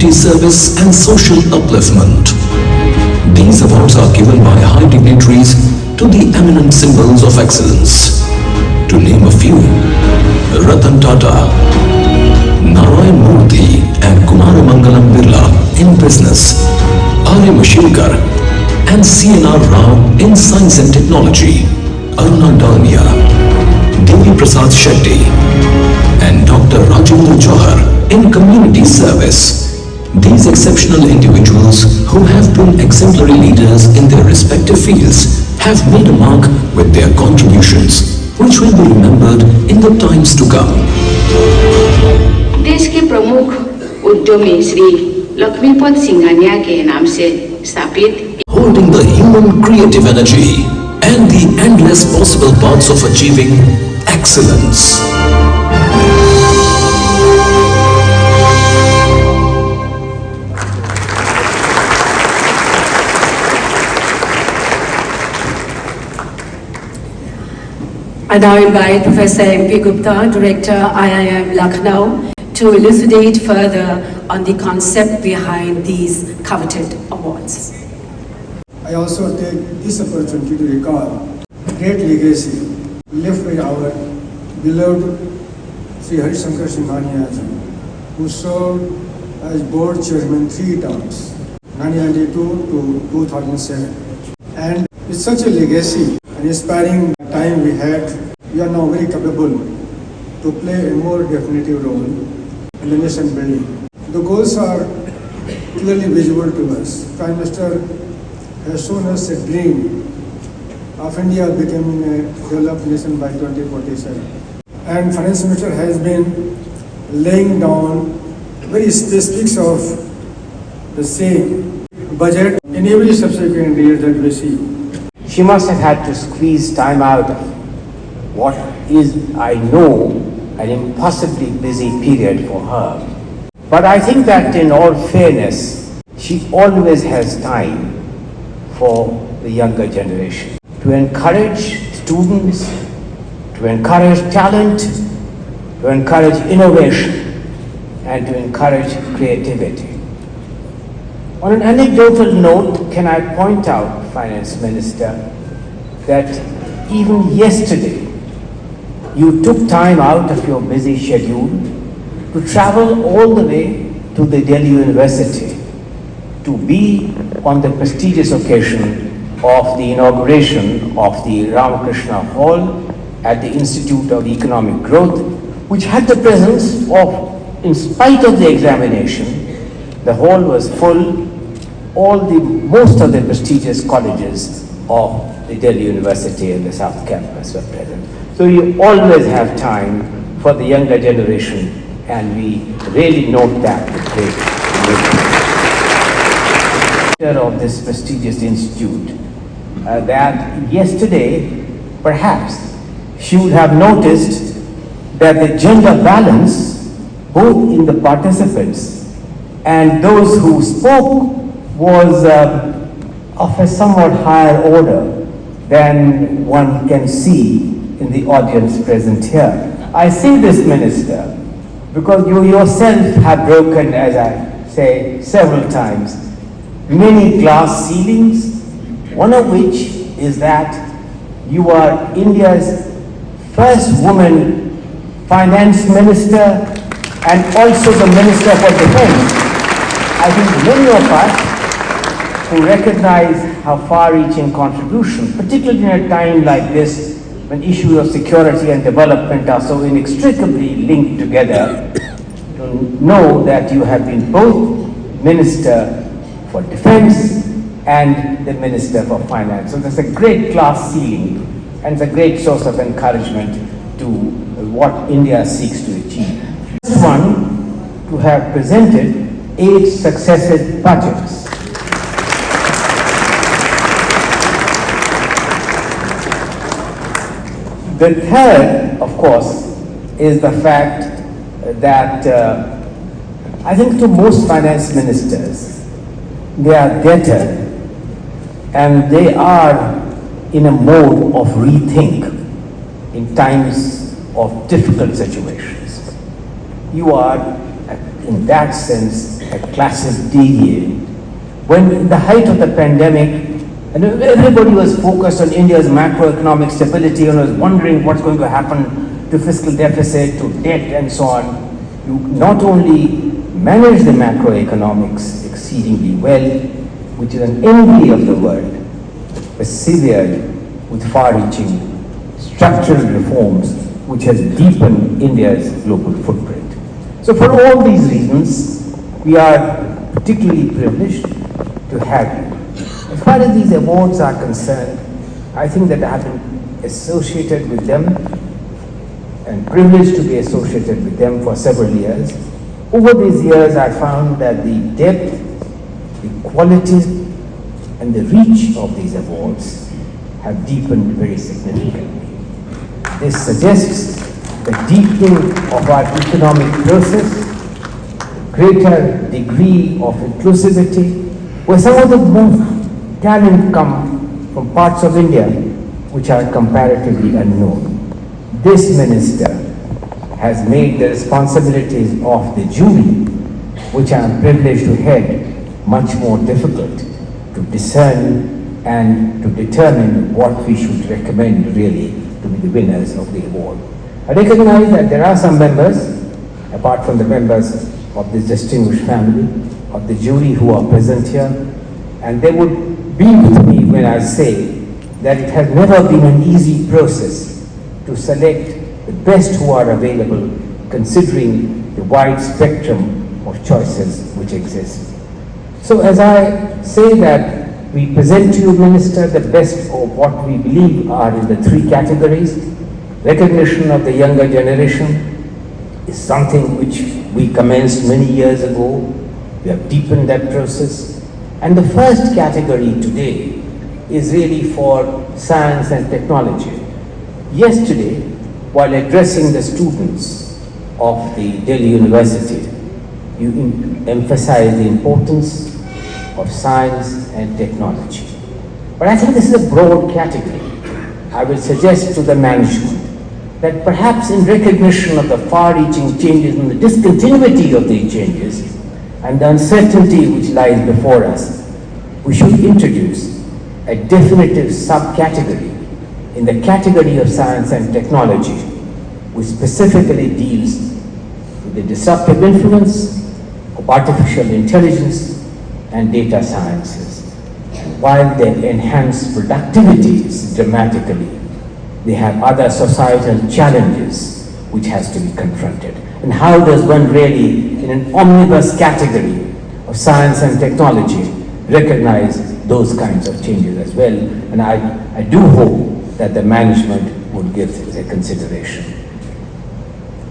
community service and social upliftment. These awards are given by high dignitaries to the eminent symbols of excellence. To name a few, Ratan Tata, Narayan Murthy and Kumaramangalam Birla in business, R.A. Mashirkar and C.N.R. Rao in science and technology, Aruna Dalmia, Devi Prasad Shetty and Dr. Rajendra Johar in community service. These exceptional individuals who have been exemplary leaders in their respective fields have made a mark with their contributions, which will be remembered in the times to come. देश के प्रमुख उद्यमी श्री लक्ष्मीपत सिंघानिया के नाम से स्थापित Holding the human creative energy and the endless possible paths of achieving excellence. I now invite Professor M.P. Gupta, Director, IIM Lucknow, to elucidate further on the concept behind these coveted awards. I also take this opportunity to recall the great legacy left by our beloved Sri Harishankar Singhania ji, who served as board chairman 3 terms, 1992 to 2007. And with such a legacy and inspiring time we had, we are now very capable to play a more definitive role in the nation building. The goals are clearly visible to us. Prime Minister has shown us a dream of India becoming a developed nation by 2047. And Finance Minister has been laying down very specifics of the same budget in every subsequent year that we see. She must have had to squeeze time out of what is, I know, an impossibly busy period for her. But I think that in all fairness, she always has time for the younger generation, to encourage students, to encourage talent, to encourage innovation, and to encourage creativity. On an anecdotal note, can I point out, Finance Minister, that even yesterday, you took time out of your busy schedule to travel all the way to the Delhi University to be on the prestigious occasion of the inauguration of the Ramakrishna Hall at the Institute of Economic Growth, which had the presence of, in spite of the examination, the hall was full, most of the prestigious colleges of the Delhi University and the South Campus were present. So you always have time for the younger generation, and we really note that with great of this prestigious institute, that yesterday, perhaps, she would have noticed that the gender balance, both in the participants and those who spoke, was of a somewhat higher order than one can see in the audience present here. I say this, Minister, because you yourself have broken, as I say several times, many glass ceilings, one of which is that you are India's first woman finance minister and also the Minister for Defense. I think many of us who recognize how far-reaching contribution, particularly in a time like this, when issues of security and development are so inextricably linked together, to know that you have been both Minister for Defense and the Minister for Finance. So there's a great class ceiling and it's a great source of encouragement to what India seeks to achieve. First one to have presented 8 successive budgets. The third, of course, is the fact that I think to most finance ministers, they are debtor and they are in a mode of rethink in times of difficult situations. You are, in that sense, classes deviated. When in the height of the pandemic, and everybody was focused on India's macroeconomic stability and was wondering what's going to happen to fiscal deficit, to debt and so on, you not only managed the macroeconomics exceedingly well, which is an envy of the world, persevered with far-reaching structural reforms which has deepened India's global footprint. So for all these reasons, we are particularly privileged to have you. As far as these awards are concerned, I think that I have been associated with them and privileged to be associated with them for several years. Over these years, I found that the depth, the quality, and the reach of these awards have deepened very significantly. This suggests the deepening of our economic process, greater degree of inclusivity, where some of the most talent come from parts of India which are comparatively unknown. This minister has made the responsibilities of the jury, which I am privileged to head, much more difficult to discern and to determine what we should recommend really to be the winners of the award. I recognize that there are some members, apart from the members of this distinguished family, of the jury who are present here, and they would be with me when I say that it has never been an easy process to select the best who are available, considering the wide spectrum of choices which exist. So as I say that we present to you, Minister, the best of what we believe are in the three categories. Recognition of the younger generation is something which we commenced many years ago. We have deepened that process. And the first category today is really for science and technology. Yesterday, while addressing the students of the Delhi University, you emphasized the importance of science and technology. But I think this is a broad category. I will suggest to the management that perhaps in recognition of the far-reaching changes and the discontinuity of these changes and the uncertainty which lies before us, we should introduce a definitive subcategory in the category of science and technology, which specifically deals with the disruptive influence of artificial intelligence and data sciences. And while they enhance productivities dramatically, they have other societal challenges which has to be confronted. And how does one really, in an omnibus category of science and technology, recognize those kinds of changes as well? And I do hope that the management would give it a consideration.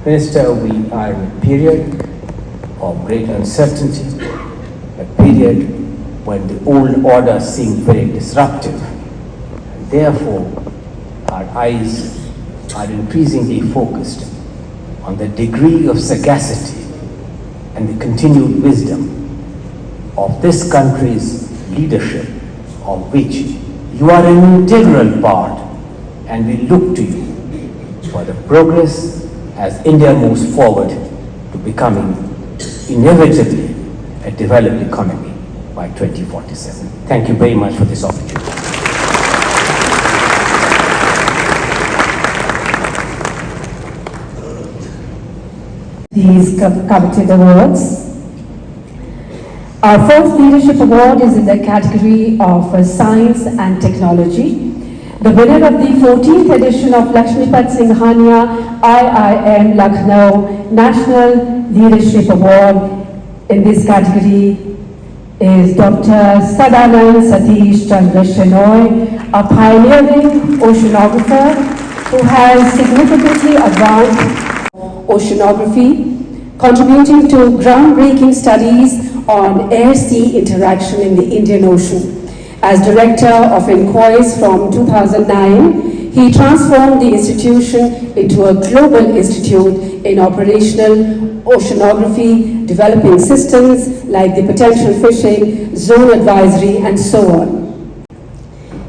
Minister, we are in a period of great uncertainty, a period when the old order seemed very disruptive. And therefore, our eyes are increasingly focused on the degree of sagacity and the continued wisdom of this country's leadership, of which you are an integral part, and we look to you for the progress as India moves forward to becoming inevitably a developed economy by 2047. Thank you very much for this opportunity. These coveted awards. Our fourth leadership award is in the category of science and technology. The winner of the 14th edition of Lakshmipat Singhania IIM Lucknow National Leadership Award in this category is Dr. Sadanand Satish Chandra Shenoy, a pioneering oceanographer who has significantly advanced oceanography, contributing to groundbreaking studies on air-sea interaction in the Indian Ocean. As Director of Inquiries from 2009, he transformed the institution into a global institute in operational oceanography, developing systems like the potential fishing, zone advisory, and so on.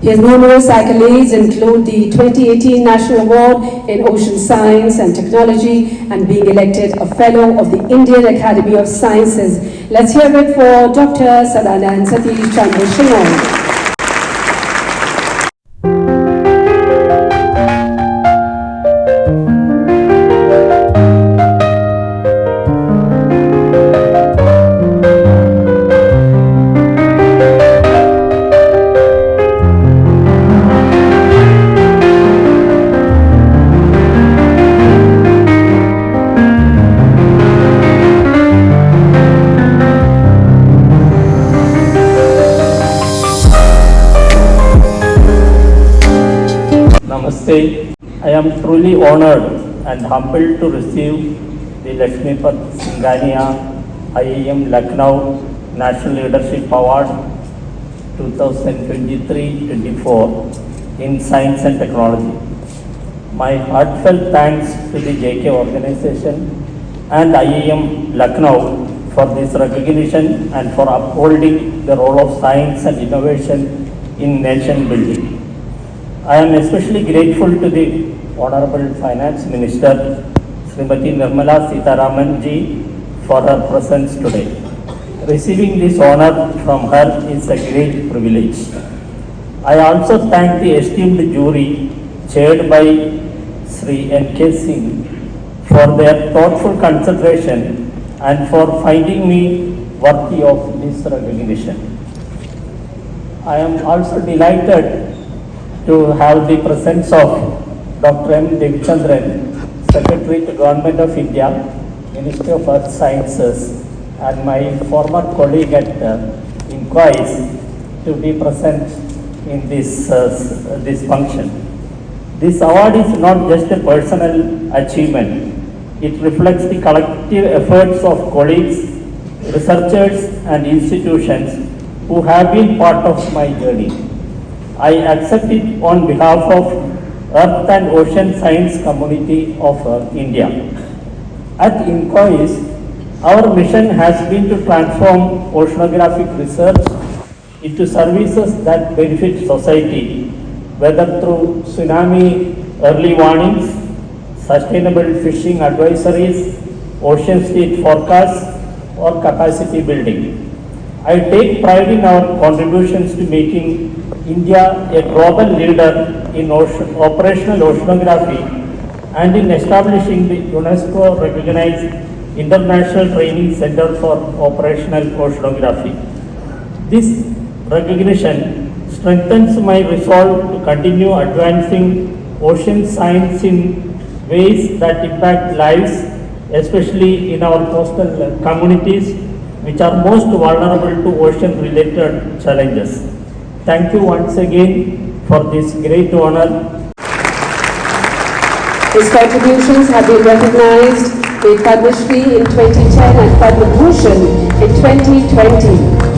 His numerous accolades include the 2018 National Award in Ocean Science and Technology and being elected a Fellow of the Indian Academy of Sciences. Let's hear it for Dr. Sadanand Satish Chandra Shinoy. Namaste. I am truly honored and humbled to receive the Lakshmipat Singhania IIM Lucknow National Leadership Award 2023-24 in Science and Technology. My heartfelt thanks to the JK organization and IIM Lucknow for this recognition and for upholding the role of science and innovation in nation building. I am especially grateful to the Honorable Finance Minister Srimati Nirmala Sitharaman ji for her presence today. Receiving this honor from her is a great privilege. I also thank the esteemed jury chaired by Sri N.K. Singh for their thoughtful consideration and for finding me worthy of this recognition. I am also delighted to have the presence of Dr. M. Devichandran, Secretary to Government of India, Ministry of Earth Sciences, and my former colleague at IIM to be present in this function. This award is not just a personal achievement. It reflects the collective efforts of colleagues, researchers, and institutions who have been part of my journey. I accept it on behalf of Earth and Ocean Science Community of India. At IIM, our mission has been to transform oceanographic research into services that benefit society, whether through tsunami early warnings, sustainable fishing advisories, ocean state forecasts, or capacity building. I take pride in our contributions to making India a global leader in operational oceanography and in establishing the UNESCO-recognized International Training Center for Operational Oceanography. This recognition strengthens my resolve to continue advancing ocean science in ways that impact lives, especially in our coastal communities, which are most vulnerable to ocean-related challenges. Thank you once again for this great honor. His contributions have been recognized with Padma Shri in 2010 and Padma Bhushan in 2020.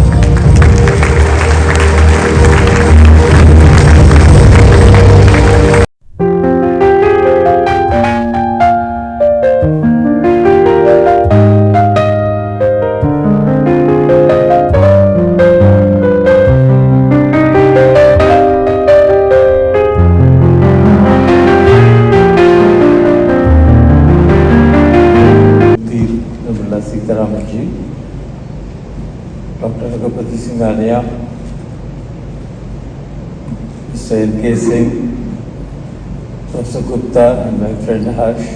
Dr. Singhania, Mr. N.K. Singh, Professor Gupta, and my friend Harsh,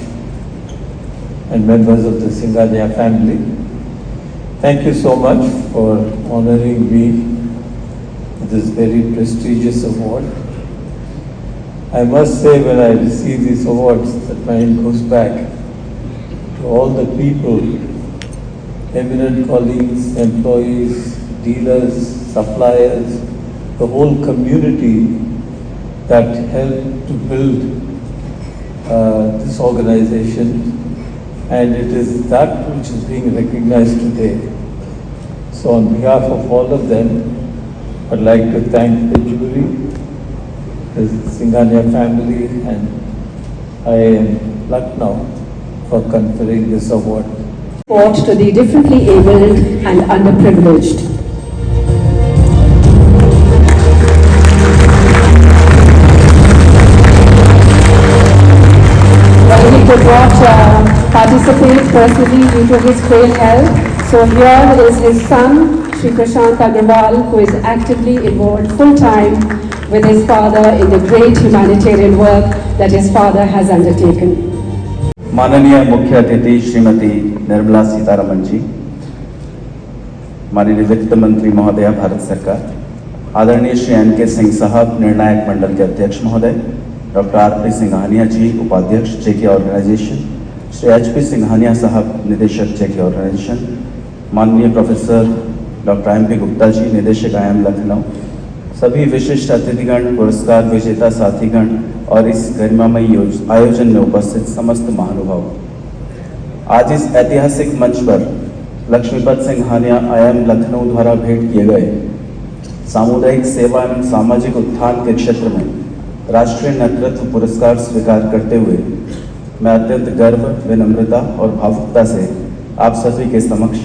and members of the Singhania family. Thank you so much for honoring me with this very prestigious award. I must say, when I receive these awards, that mind goes back to all the people, eminent colleagues, employees, dealers, suppliers, the whole community that helped to build this organization, and it is that which is being recognized today. So on behalf of all of them, I'd like to thank the jury, the Singhania family, and IIM Lucknow for conferring this award. Support to the differently abled and underprivileged. could not participate personally due to his frail health. So here is his son, Shri Prashant Agarwal, who is actively involved full-time with his father in the great humanitarian work that his father has undertaken. माननीय मुख्य अतिथि श्रीमती निर्मला सीतारमण जी, माननीय वित्त मंत्री महोदया भारत सरकार, आदरणीय Shri NK. Singh साहब निर्णायक मंडल के अध्यक्ष महोदय, डॉक्टर आर.पी. सिंघानिया जी उपाध्यक्ष जेके ऑर्गेनाइजेशन, श्री एच.पी. सिंघानिया साहब निदेशक जेके ऑर्गेनाइजेशन, माननीय professor doctor MP. Gupta ji निदेशक IIM लखनऊ, सभी विशिष्ट अतिथिगण, पुरस्कार विजेता साथीगण और इस गरिमामय आयोजन में उपस्थित समस्त महानुभाव, आज इस ऐतिहासिक मंच पर लक्ष्मीपत सिंघानिया IIM लखनऊ द्वारा भेंट किए गए सामुदायिक सेवा एवं सामाजिक उत्थान के क्षेत्र में राष्ट्रीय नेतृत्व पुरस्कार स्वीकार करते हुए मैं अत्यंत गर्व, विनम्रता और भावुकता से आप सभी के समक्ष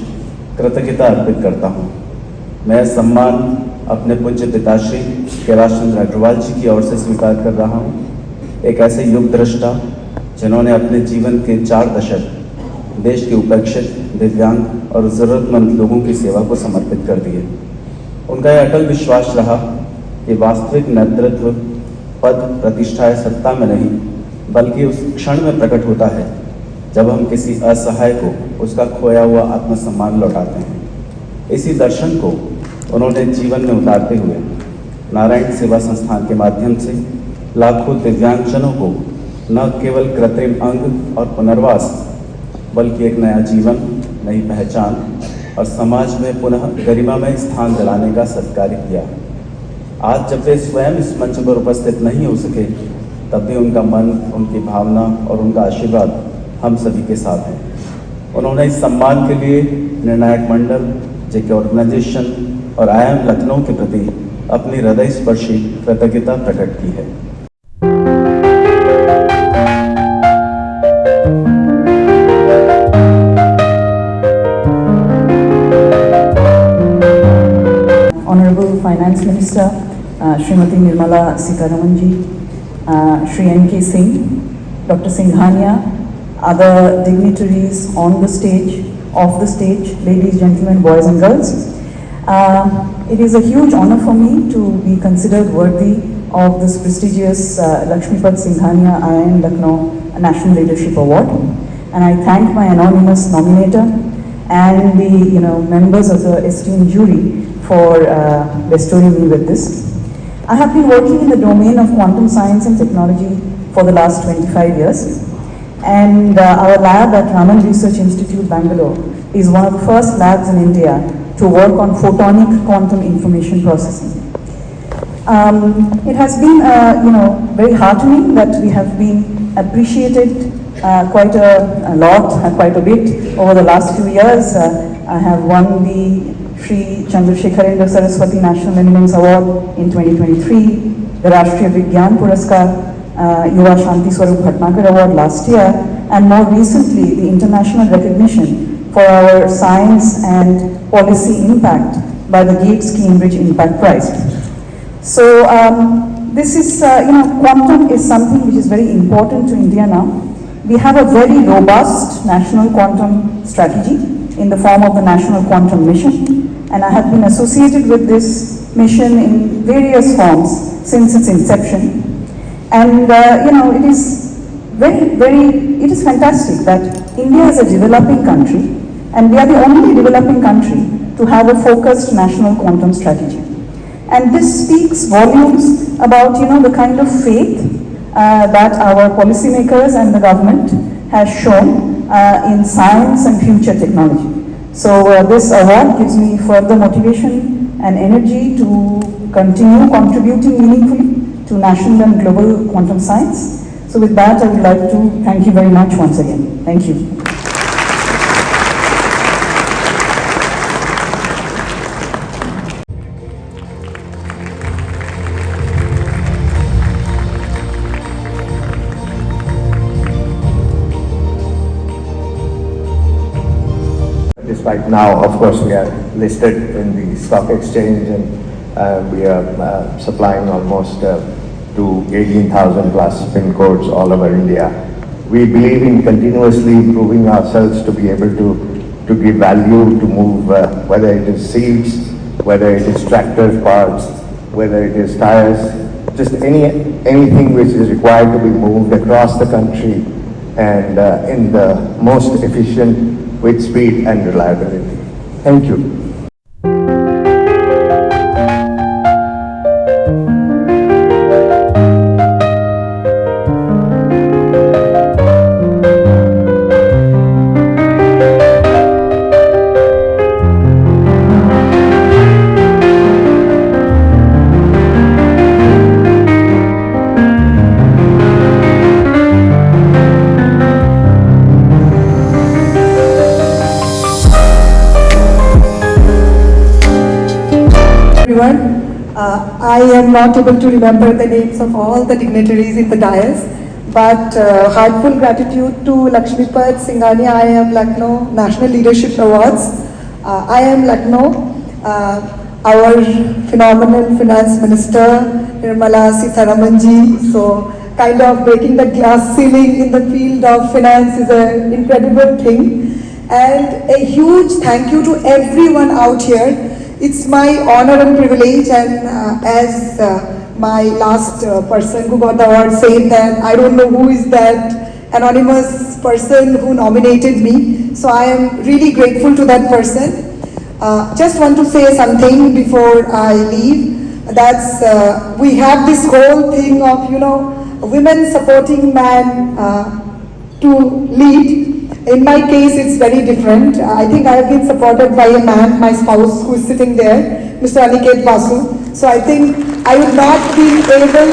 कृतज्ञता अर्पित करता हूँ। मैं सम्मान अपने पूज्य पिताश्री कैलाश चंद्र अग्रवाल जी की ओर से स्वीकार कर रहा हूँ, एक ऐसे युग दृष्टा जिन्होंने अपने जीवन के 4 दशक देश के उपेक्षित, दिव्यांग और ज़रूरतमंद लोगों की सेवा को समर्पित कर दिए। उनका यह अटल विश्वास रहा कि वास्तविक नेतृत्व पद, प्रतिष्ठा या सत्ता में नहीं, बल्कि उस क्षण में प्रकट होता है जब हम किसी असहाय को उसका खोया हुआ आत्मसम्मान लौटाते हैं। इसी दर्शन को उन्होंने जीवन में उतारते हुए नारायण सेवा संस्थान के माध्यम से लाखों दिव्यांगजनों को न केवल कृत्रिम अंग और पुनर्वास, बल्कि एक नया जीवन, नई पहचान और समाज में पुनः गरिमामय स्थान दिलाने का सत्कार्य किया। आज जब वे स्वयं इस मंच पर उपस्थित नहीं हो सके, तब भी उनका मन, उनकी भावना और उनका आशीर्वाद हम सभी के साथ हैं। उन्होंने इस सम्मान के लिए निर्णायक मंडल, जेके ऑर्गेनाइजेशन और IIM लखनऊ के प्रति अपनी हृदय स्पर्शी कृतज्ञता प्रकट की है। Honorable Finance Minister, Srimati Nirmala Sitaraman ji, Shri N.K. Singh, Dr. Singhania, other dignitaries on the stage, off the stage, ladies, gentlemen, boys and girls. It is a huge honor for me to be considered worthy of this prestigious Lakshmipat Singhania IIM Lucknow National Leadership Award, and I thank my anonymous nominator and the members of the esteemed jury for bestowing me with this. I have been working in the domain of quantum science and technology for the last 25 years, and our lab at Raman Research Institute, Bangalore, is one of the first labs in India to work on photonic quantum information processing. It has been, very heartening that we have been appreciated quite a lot, quite a bit over the last few years. I have won the Shri Chandrasekharendra Saraswati National Eminence Award in 2023, the Rashtriya Vigyan Puraskar, Yuva Shanti Swarup Bhatnagar Award last year, and more recently the international recognition for our science and policy impact by the Gates Cambridge Impact Prize. So this is, quantum is something which is very important to India now. We have a very robust national quantum strategy in the form of the National Quantum Mission, and I have been associated with this mission in various forms since its inception. And it is it is fantastic that India is a developing country, and we are the only developing country to have a focused national quantum strategy. And this speaks volumes about the kind of faith that our policymakers and the government has shown in science and future technology. So this award gives me further motivation and energy to continue contributing meaningfully to national and global quantum science. So with that, I would like to thank you very much once again. Thank you. Despite now, of course, we are listed in the stock exchange, and we are supplying almost to 18,000 plus PIN codes all over India. We believe in continuously improving ourselves to be able to give value, to move, whether it is seeds, whether it is tractor parts, whether it is tires, just anything which is required to be moved across the country and in the most efficient with speed and reliability. Thank you. I am not able to remember the names of all the dignitaries in the dais, but heartfelt gratitude to Lakshmipat, Singhania, IIM Lucknow National Leadership Awards. IIM Lucknow, our phenomenal Finance Minister Nirmala Sitharamanji, so kind of breaking the glass ceiling in the field of finance is an incredible thing. And a huge thank you to everyone out here. It's my honor and privilege, and as my last person who got the award said that I don't know who is that anonymous person who nominated me, so I am really grateful to that person. Just want to say something before I leave. That's we have this whole thing of women supporting man to lead. In my case, it's very different. I think I have been supported by a man, my spouse, who is sitting there, Mr. Aniket Basu. So I think I would not be able to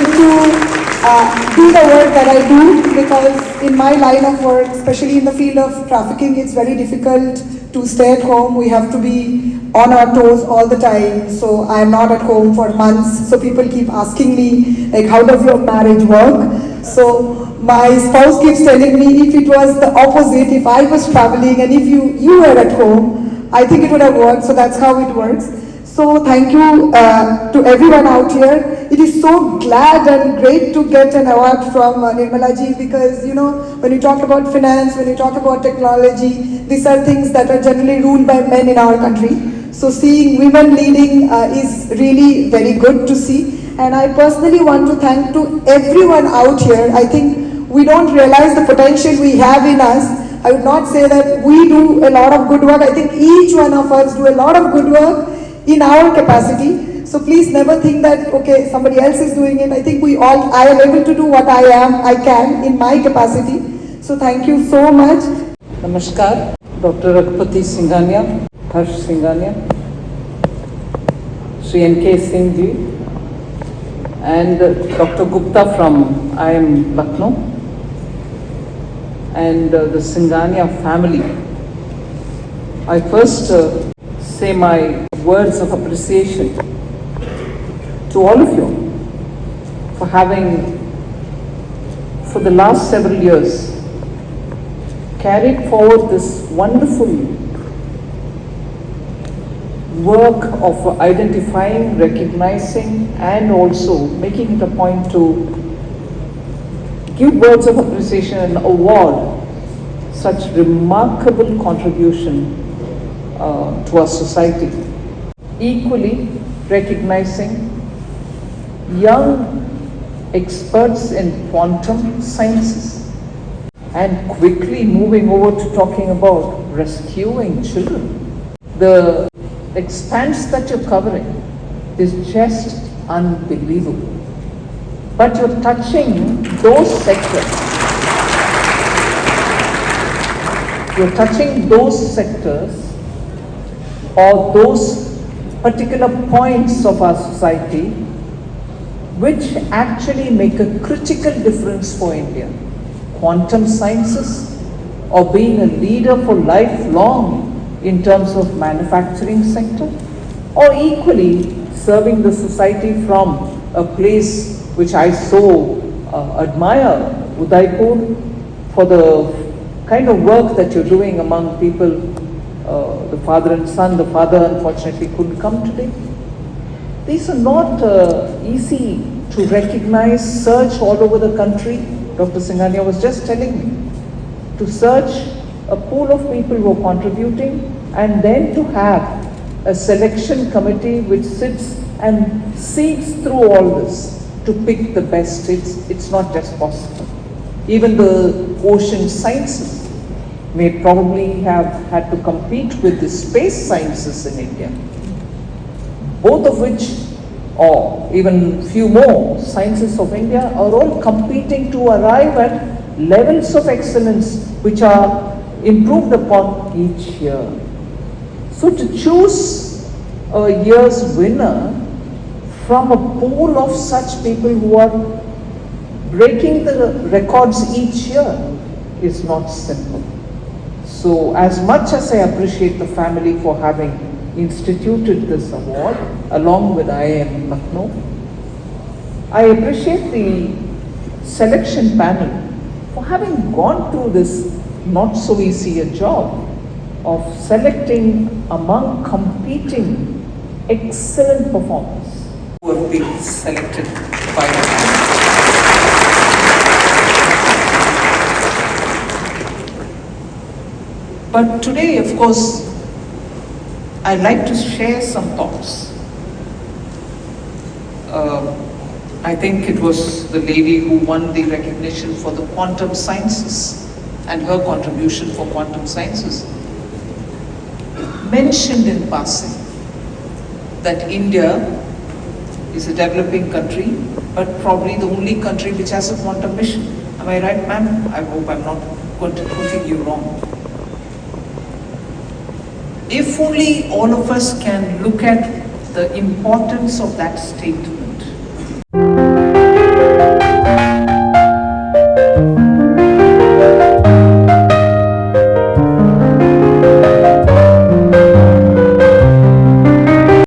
do the work that I do, because in my line of work, especially in the field of trafficking, it's very difficult to stay at home. We have to be on our toes all the time. So I am not at home for months. So people keep asking me, like, how does your marriage work? So my spouse keeps telling me, if it was the opposite, if I was traveling and if you were at home, I think it would have worked. So that's how it works. So thank you to everyone out here. It is so glad and great to get an award from Nirmala ji, because when you talk about finance, when you talk about technology, these are things that are generally ruled by men in our country. So seeing women leading is really very good to see. And I personally want to thank to everyone out here. I think we don't realize the potential we have in us. I would not say that we do a lot of good work. I think each one of us do a lot of good work in our capacity. So please never think that, okay, somebody else is doing it. I think I am able to do what I can in my capacity. So thank you so much. Namaskar, Dr. Raghupathi Singhania, Harsh Singhania, Sri N.K. Singh ji, and Dr. Gupta from IIM Lucknow, and the Singhania family. I first say my words of appreciation to all of you for having, for the last several years, carried forward this wonderful work of identifying, recognizing, and also making it a point to give words of appreciation and award such remarkable contribution to our society. Equally recognizing young experts in quantum sciences and quickly moving over to talking about rescuing children. The expanse that you're covering is just unbelievable. But you're touching those sectors. You're touching those sectors or those particular points of our society which actually make a critical difference for India. Quantum sciences, or being a leader for lifelong in terms of manufacturing sector, or equally serving the society from a place which I so admire, Udaipur, for the kind of work that you're doing among people, the father and son. The father unfortunately couldn't come today. These are not easy to recognize, search all over the country. Dr. Singhania was just telling me. to search a pool of people who are contributing, and then to have a selection committee which sits and seeks through all this to pick the best. It's not just possible. Even the ocean sciences may probably have had to compete with the space sciences in India, both of which, or even few more sciences of India, are all competing to arrive at levels of excellence which are improved upon each year. So to choose a year's winner from a pool of such people who are breaking the records each year is not simple. So as much as I appreciate the family for having instituted this award along with IIM Lucknow, I appreciate the selection panel for having gone through this not so easy a job of selecting among competing excellent performers who have been selected by the panel. But today, of course, I'd like to share some thoughts. I think it was the lady who won the recognition for the quantum sciences and her contribution for quantum sciences mentioned in passing that India is a developing country, but probably the only country which has a quantum mission. Am I right, ma'am? I hope I'm not going to put you wrong. If only all of us can look at the importance of that statement